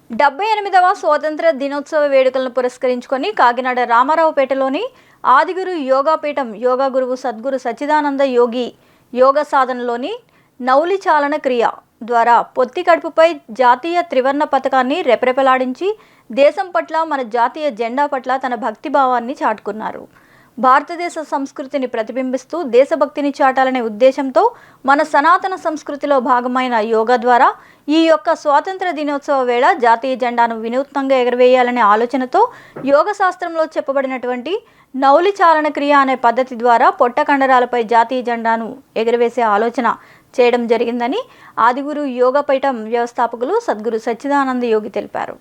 78వ స్వాతంత్ర దినోత్సవ వేడుకలను పురస్కరించుకొని కాకినాడ రామారావుపేటలోని ఆదిగురు యోగాపీఠం యోగా గురువు సద్గురు సచ్చిదానంద యోగి యోగ సాధనలోని నౌలి చాలన క్రియ ద్వారా పొత్తి కడుపుపై జాతీయ త్రివర్ణ పతాకాన్ని రెపరెపలాడించి దేశం పట్ల మన జాతీయ జెండా పట్ల తన భక్తిభావాన్ని చాటుకున్నారు. భారతదేశ సంస్కృతిని ప్రతిబింబిస్తూ దేశభక్తిని చాటాలనే ఉద్దేశంతో మన సనాతన సంస్కృతిలో భాగమైన యోగా ద్వారా ఈ యొక్క స్వాతంత్ర దినోత్సవ వేళ జాతీయ జెండాను వినూత్నంగా ఎగరవేయాలనే ఆలోచనతో యోగ శాస్త్రంలో చెప్పబడినటువంటి నౌలి చాలన క్రియ అనే పద్ధతి ద్వారా పొట్ట కండరాలపై జాతీయ జెండాను ఎగరవేసే ఆలోచన చేయడం జరిగిందని ఆదిగురు యోగపీఠం వ్యవస్థాపకులు సద్గురు సచ్చిదానంద యోగి తెలిపారు.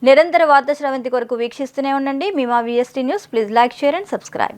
నిరంతర వార్తా శ్రవంతి కొరకు వీక్షిస్తూనే ఉండండి. మీ మా VST news. Please like, share and subscribe.